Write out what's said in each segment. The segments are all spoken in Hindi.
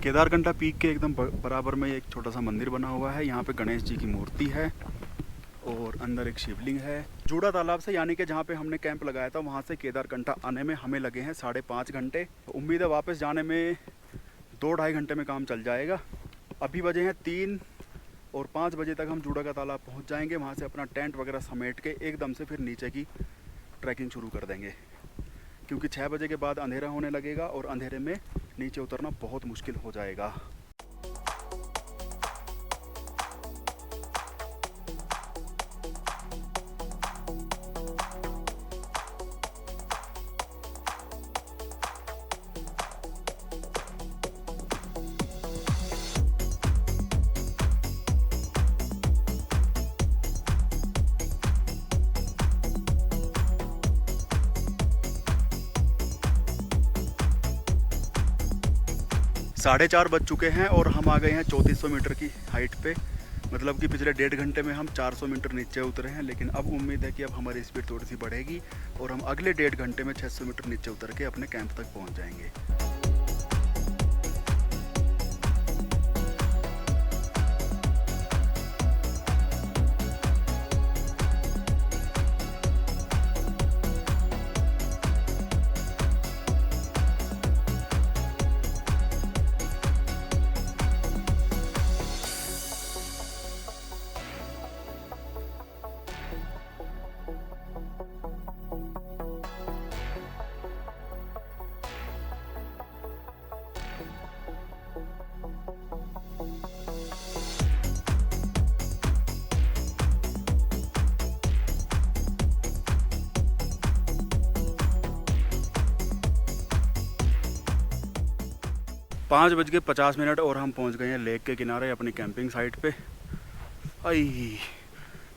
केदारकंठा पीक के एकदम बराबर में एक छोटा सा मंदिर बना हुआ है। यहाँ पे गणेश जी की मूर्ति है और अंदर एक शिवलिंग है। जूड़ा तालाब से यानी कि जहाँ पे हमने कैंप लगाया था वहाँ से केदारकंठा आने में हमें लगे हैं 5.5 घंटे। उम्मीद है वापस जाने में 2-2.5 घंटे में काम चल जाएगा। अभी बजे हैं 3 और 5 बजे तक हम जूड़ा का तालाब पहुँच जाएंगे। वहाँ से अपना टेंट वगैरह समेट के एकदम से फिर नीचे की ट्रैकिंग शुरू कर देंगे, क्योंकि 6 बजे के बाद अंधेरा होने लगेगा और अंधेरे में नीचे उतरना बहुत मुश्किल हो जाएगा। साढ़े 4 बज चुके हैं और हम आ गए हैं 3400 मीटर की हाइट पे। मतलब कि पिछले 1.5 घंटे में हम 400 मीटर नीचे उतरे हैं, लेकिन अब उम्मीद है कि अब हमारी स्पीड थोड़ी सी बढ़ेगी और हम अगले 1.5 घंटे में 600 मीटर नीचे उतर के अपने कैंप तक पहुंच जाएंगे। पाँच बज के 50 मिनट और हम पहुंच गए हैं लेक के किनारे अपनी कैंपिंग साइट पे। आई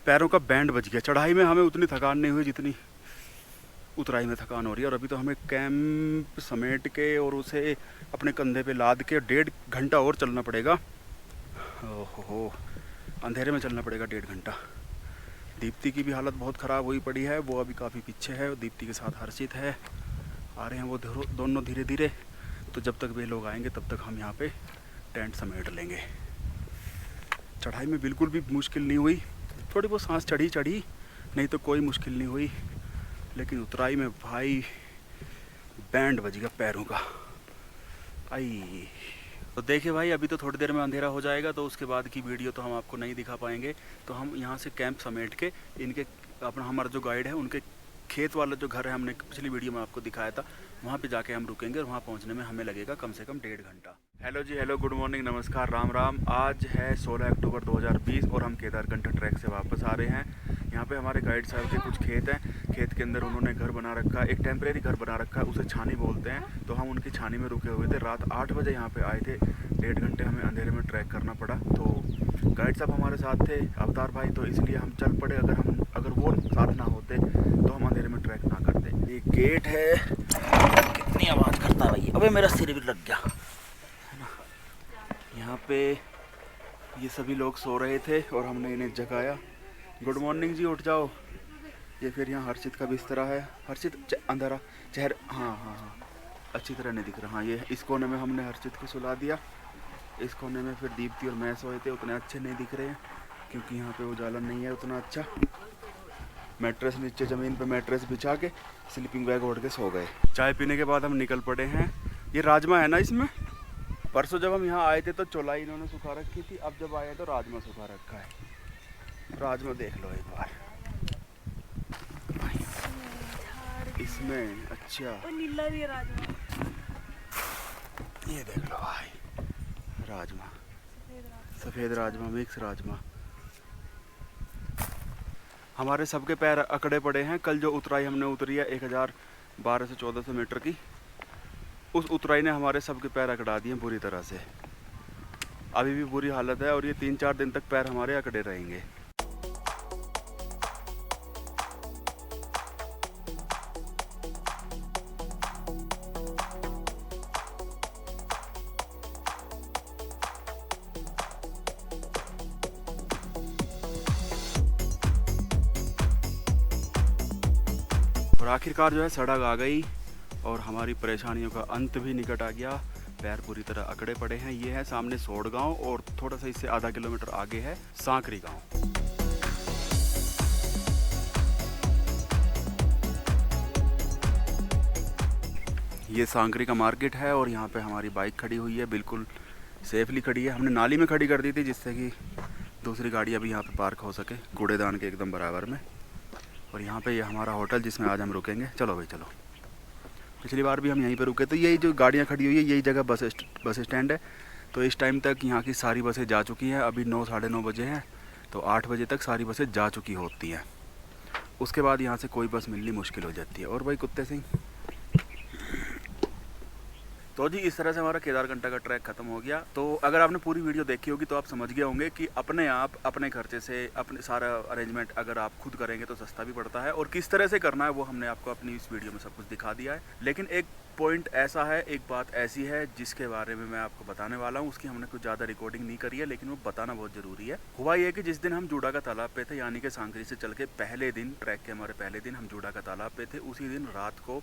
पैरों का बैंड बज गया। चढ़ाई में हमें उतनी थकान नहीं हुई जितनी उतराई में थकान हो रही है। और अभी तो हमें कैंप समेट के और उसे अपने कंधे पे लाद के 1.5 घंटा और चलना पड़ेगा। ओहो, अंधेरे में चलना पड़ेगा 1.5 घंटा। दीप्ति की भी हालत बहुत ख़राब हुई पड़ी है, वो अभी काफ़ी पीछे है। दीप्ति के साथ हर्षित है, आ रहे हैं वो दोनों धीरे धीरे। तो जब तक वे लोग आएंगे तब तक हम यहाँ पे टेंट समेट लेंगे। चढ़ाई में बिल्कुल भी मुश्किल नहीं हुई, थोड़ी बहुत सांस चढ़ी, नहीं तो कोई मुश्किल नहीं हुई। लेकिन उतराई में भाई बैंड बज गया पैरों का। आई तो देखिए भाई, अभी तो थोड़ी देर में अंधेरा हो जाएगा, तो उसके बाद की वीडियो तो हम आपको नहीं दिखा पाएंगे। तो हम यहाँ से कैंप समेट के इनके अपना हमारा जो गाइड है उनके खेत वाला जो घर है, हमने पिछली वीडियो में आपको दिखाया था, वहाँ पे जाके हम रुकेंगे और वहाँ पहुँचने में हमें लगेगा कम से कम 1.5 घंटा। हेलो जी, हेलो, गुड मॉर्निंग, नमस्कार, राम राम। आज है 16 अक्टूबर 2020 और हम केदारकंठा ट्रैक से वापस आ रहे हैं। यहाँ पे हमारे गाइड साहब के कुछ खेत हैं। खेत के अंदर उन्होंने घर बना रखा है, एक टेम्परेरी घर बना रखा है, उसे छानी बोलते हैं। तो हम उनकी छानी में रुके हुए थे। रात 8 बजे यहाँ पे आए थे। 1.5 घंटे हमें अंधेरे में ट्रैक करना पड़ा। तो गाइड साहब हमारे साथ थे, अवतार भाई, तो इसलिए हम चल पड़े। अगर वो साथ ना होते तो हम अंधेरे में ट्रैक ना करते। ये गेट है, कितनी आवाज़ करता है भाई। अबे मेरा सिर भी लग गया है ना। यहाँ पे ये सभी लोग सो रहे थे और हमने इन्हें जगाया। गुड मॉर्निंग जी, उठ जाओ। ये फिर यहाँ हर्षित का बिस्तरा है। हर्षित अंधेरा चेहरा, हाँ, अच्छी तरह नहीं दिख रहा। हाँ, ये इस कोने में हमने हर्षित को सुला दिया। इस कोने में फिर दीप्ति और मैं सोए थे। उतने अच्छे नहीं दिख रहे हैं क्योंकि यहाँ पे उजाला नहीं है उतना अच्छा। मैट्रेस नीचे ज़मीन पे मैट्रेस बिछा के स्लीपिंग बैग ओढ़ के सो गए। चाय पीने के बाद हम निकल पड़े हैं। ये राजमा है ना इसमें। परसों जब हम यहाँ आए थे तो चौलाई इन्होंने सुखा रखी थी, अब जब आए तो राजमा सुखा रखा है। राजमा देख लो एक बार इसमें। अच्छा, नीला भी राजमा, ये देख लो भाई, राजमा, सफ़ेद राजमा, मिक्स राजमा। हमारे सबके पैर अकड़े पड़े हैं। कल जो उतराई हमने उतरी है 1012 से 1400 मीटर की, उस उतराई ने हमारे सबके पैर अकड़ा दिए बुरी तरह से। अभी भी बुरी हालत है और ये 3-4 दिन तक पैर हमारे अकड़े रहेंगे। और आखिरकार जो है सड़क आ गई और हमारी परेशानियों का अंत भी निकट आ गया। पैर पूरी तरह अकड़े पड़े हैं। ये है सामने सोड़ गांव और थोड़ा सा इससे आधा किलोमीटर आगे है सांकरी गांव। ये सांकरी का मार्केट है और यहाँ पे हमारी बाइक खड़ी हुई है, बिल्कुल सेफली खड़ी है। हमने नाली में खड़ी कर दी थी जिससे कि दूसरी गाड़ी अभी यहाँ पे पार्क हो सके, कूड़ेदान के एकदम बराबर में। और यहाँ पे ये हमारा होटल जिसमें आज हम रुकेंगे। चलो भाई चलो। पिछली बार भी हम यहीं पे रुके, तो यही जो गाड़ियाँ खड़ी हुई है यही जगह बस स्टैंड है। तो इस टाइम तक यहाँ की सारी बसें जा चुकी हैं। अभी 9 साढ़े 9 बजे हैं, तो 8 बजे तक सारी बसें जा चुकी होती हैं। उसके बाद यहाँ से कोई बस मिलनी मुश्किल हो जाती है। और भाई कुत्ते सिंह, तो जी इस तरह से हमारा केदारकंठा का ट्रैक खत्म हो गया। तो अगर आपने पूरी वीडियो देखी होगी तो आप समझ गए होंगे कि अपने आप अपने खर्चे से अपने सारा अरेंजमेंट अगर आप खुद करेंगे तो सस्ता भी पड़ता है, और किस तरह से करना है वो हमने आपको अपनी इस वीडियो में सब कुछ दिखा दिया है। लेकिन एक पॉइंट ऐसा है, एक बात ऐसी है जिसके बारे में मैं आपको बताने वाला हूँ। उसकी हमने कुछ ज़्यादा रिकॉर्डिंग नहीं करी है, लेकिन वो बताना बहुत ज़रूरी है। हुआ ये कि जिस दिन हम जूडा का तालाब पे थे, यानी कि सांकरी से चल के पहले दिन, ट्रैक के हमारे पहले दिन हम जूडा का तालाब पे थे, उसी दिन रात को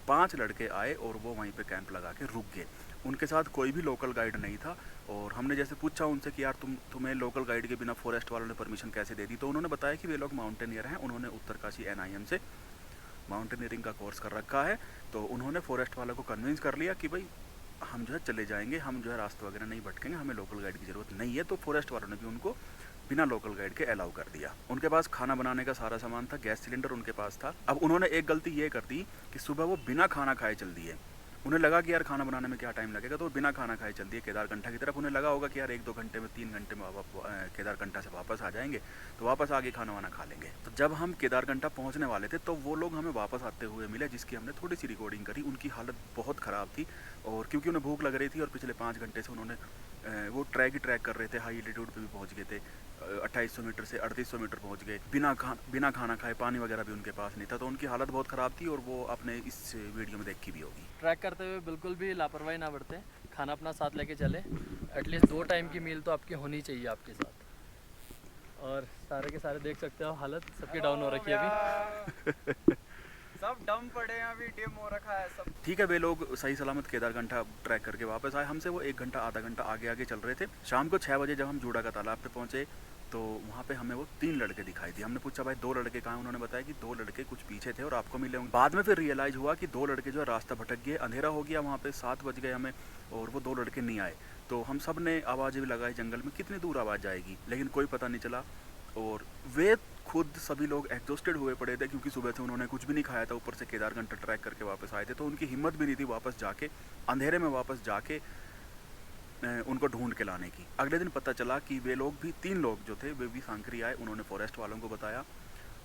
5 लड़के आए और वो वहीं पे कैंप लगा के रुक गए। उनके साथ कोई भी लोकल गाइड नहीं था। और हमने जैसे पूछा उनसे कि यार तुम्हें लोकल गाइड के बिना फॉरेस्ट वालों ने परमिशन कैसे दे दी, तो उन्होंने बताया कि वे लोग माउंटेनियर हैं, उन्होंने उत्तरकाशी NIM से माउंटेनियरिंग का कोर्स कर रखा है। तो उन्होंने फॉरेस्ट वालों को कन्विंस कर लिया कि भाई हम जो है चले जाएंगे, हम जो है रास्ते वगैरह नहीं भटकेंगे, हमें लोकल गाइड की ज़रूरत नहीं है। तो फॉरेस्ट वालों ने भी उनको बिना लोकल गाइड के अलाउ कर दिया। उनके पास खाना बनाने का सारा सामान था, गैस सिलेंडर उनके पास था। अब उन्होंने एक गलती ये कर दी कि सुबह वो बिना खाना खाए चल दिए। उन्हें लगा कि यार खाना बनाने में क्या टाइम लगेगा, तो वो बिना खाना खाए चल दिए केदारकंठा की तरफ। उन्हें लगा होगा कि यार 1-2 घंटे में, 3 घंटे में केदारकंठा से वापस आ जाएंगे, तो वापस आके खाना वाना खा लेंगे। तो जब हम केदारकंठा पहुंचने वाले थे तो वो लोग हमें वापस आते हुए मिले, जिसकी हमने थोड़ी सी रिकॉर्डिंग करी। उनकी हालत बहुत ख़राब थी, और क्योंकि उन्हें भूख लग रही थी और पिछले 5 घंटे से उन्होंने वो ट्रैक ही ट्रैक कर रहे थे, हाई एल्टीट्यूड पे भी पहुंच गए थे। 2800 मीटर से 3800 मीटर पहुंच गए बिना खाना खाए, पानी वगैरह भी उनके पास नहीं था। तो उनकी हालत बहुत ख़राब थी, और वो आपने इस वीडियो में देखी भी होगी। ट्रैक करते हुए बिल्कुल भी लापरवाही ना बरतें, खाना अपना साथ लेके चले। एटलीस्ट 2 टाइम की मील तो आपकी होनी चाहिए आपके साथ। और सारे के सारे देख सकते हो हालत सबकी डाउन हो रखी है अभी। सब डम पड़े हैं, अभी डिम हो रखा है सब। ठीक है, वे लोग सही सलामत केदारकंठा ट्रैक करके वापस आए। हमसे वो 1 घंटा आधा घंटा आगे आगे चल रहे थे। शाम को 6 बजे जब हम जूडा का तालाब पे पहुंचे तो वहाँ पे हमें वो 3 लड़के दिखाई दिए। हमने पूछा भाई 2 लड़के कहाँ हैं? उन्होंने बताया कि 2 लड़के कुछ पीछे थे और आपको मिले होंगे। बाद में फिर रियलाइज़ हुआ कि 2 लड़के जो है रास्ता भटक गए, अंधेरा हो गया वहाँ पे, 7 बज गए हमें, और वो 2 लड़के नहीं आए। तो हम सब ने आवाज़ें भी लगाई जंगल में, कितनी दूर आवाज़ जाएगी, लेकिन कोई पता नहीं चला। और वे खुद सभी लोग एग्जॉस्टेड हुए पड़े थे, क्योंकि सुबह से उन्होंने कुछ भी नहीं खाया था, ऊपर से केदारकंठा ट्रैक करके वापस आए थे। तो उनकी हिम्मत भी नहीं थी वापस जाके, अंधेरे में वापस जाके उनको ढूंढ के लाने की। अगले दिन पता चला कि वे लोग भी, 3 लोग जो थे वे भी सांकरी आए, उन्होंने फॉरेस्ट वालों को बताया।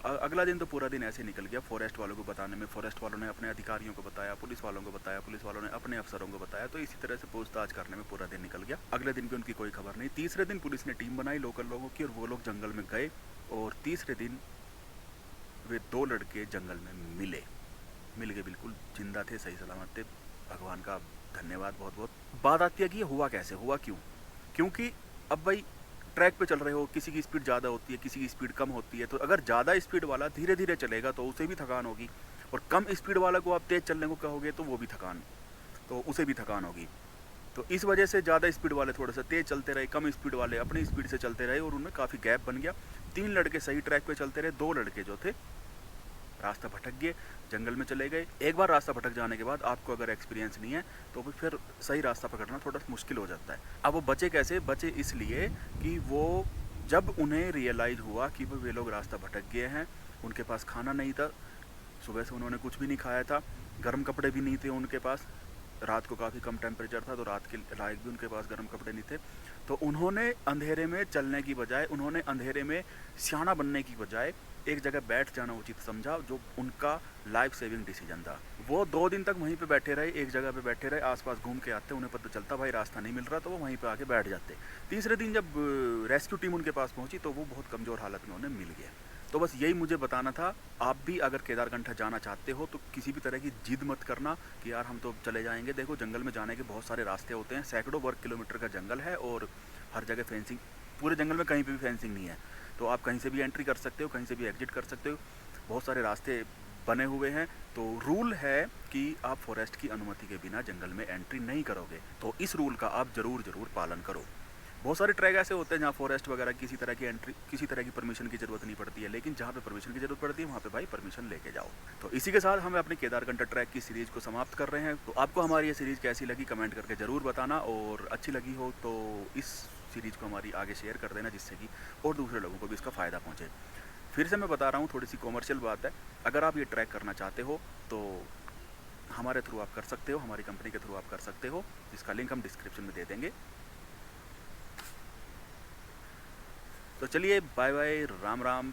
अगला दिन तो पूरा दिन ऐसे निकल गया फॉरेस्ट वालों को बताने में। फॉरेस्ट वालों ने अपने अधिकारियों को बताया, पुलिस वालों को बताया, पुलिस वालों ने अपने अफसरों को बताया। तो इसी तरह से पूछताछ करने में पूरा दिन निकल गया। अगले दिन भी उनकी कोई खबर नहीं। तीसरे दिन पुलिस ने टीम बनाई लोकल लोगों की, और वो लोग जंगल में गए, और तीसरे दिन वे 2 लड़के जंगल में मिल गए, बिल्कुल जिंदा थे, सही सलामत थे। भगवान का धन्यवाद बहुत बहुत। बात आती है कि ये हुआ कैसे, हुआ क्यों? क्योंकि अब भाई ट्रैक पे चल रहे हो, किसी की स्पीड ज़्यादा होती है, किसी की स्पीड कम होती है। तो अगर ज़्यादा स्पीड वाला धीरे धीरे चलेगा तो उसे भी थकान होगी, और कम स्पीड वाला को आप तेज़ चलने को कहोगे तो वो भी थकान, तो उसे भी थकान होगी। तो इस वजह से ज़्यादा स्पीड वाले थोड़ा सा तेज़ चलते रहे, कम स्पीड वाले अपनी स्पीड से चलते रहे, और उनमें काफ़ी गैप बन गया। 3 लड़के सही ट्रैक पे चलते रहे, 2 लड़के जो थे रास्ता भटक गए, जंगल में चले गए। एक बार रास्ता भटक जाने के बाद आपको अगर एक्सपीरियंस नहीं है तो फिर सही रास्ता पकड़ना थोड़ा मुश्किल हो जाता है। अब वो बचे कैसे? बचे इसलिए कि वो जब उन्हें रियलाइज़ हुआ कि वे लोग रास्ता भटक गए हैं, उनके पास खाना नहीं था, सुबह से उन्होंने कुछ भी नहीं खाया था, गर्म कपड़े भी नहीं थे उनके पास, रात को काफ़ी कम टेम्परेचर था, तो रात के लायक भी उनके पास गर्म कपड़े नहीं थे। तो उन्होंने अंधेरे में चलने की बजाय, उन्होंने अंधेरे में सियाना बनने की बजाय एक जगह बैठ जाना उचित समझा, जो उनका लाइफ सेविंग डिसीजन था। वो 2 दिन तक वहीं पे बैठे रहे, एक जगह पे बैठे रहे, आसपास घूम के आते, उन्हें पता चलता भाई रास्ता नहीं मिल रहा, तो वो वहीं पे आके बैठ जाते। तीसरे दिन जब रेस्क्यू टीम उनके पास पहुंची तो वो बहुत कमज़ोर हालत में उन्हें मिल गया। तो बस यही मुझे बताना था। आप भी अगर केदारकंठा जाना चाहते हो तो किसी भी तरह की जिद मत करना कि यार हम तो चले जाएंगे। देखो जंगल में जाने के बहुत सारे रास्ते होते हैं, सैकड़ों वर्ग किलोमीटर का जंगल है, और हर जगह फेंसिंग, पूरे जंगल में कहीं पे भी फेंसिंग नहीं है, तो आप कहीं से भी एंट्री कर सकते हो, कहीं से भी एग्जिट कर सकते हो। बहुत सारे रास्ते बने हुए हैं। तो रूल है कि आप फॉरेस्ट की अनुमति के बिना जंगल में एंट्री नहीं करोगे, तो इस रूल का आप ज़रूर पालन करो। बहुत सारे ट्रैक ऐसे होते हैं जहाँ फॉरेस्ट वगैरह किसी तरह की परमिशन की ज़रूरत नहीं पड़ती है, लेकिन जहाँ पे परमिशन की ज़रूरत पड़ती है वहाँ पे भाई परमिशन लेके जाओ। तो इसी के साथ हम अपने केदारकंठा ट्रैक की सीरीज़ को समाप्त कर रहे हैं। तो आपको हमारी ये सीरीज़ कैसी लगी कमेंट करके ज़रूर बताना, और अच्छी लगी हो तो इस सीरीज़ को हमारी आगे शेयर कर देना, जिससे कि और दूसरे लोगों को भी इसका फ़ायदा पहुँचे। फिर से मैं बता रहा हूँ, थोड़ी सी कॉमर्शियल बात है, अगर आप ये ट्रैक करना चाहते हो तो हमारे थ्रू आप कर सकते हो, हमारी कंपनी के थ्रू आप कर सकते हो, जिसका लिंक हम डिस्क्रिप्शन में दे देंगे। तो चलिए बाय बाय, राम राम।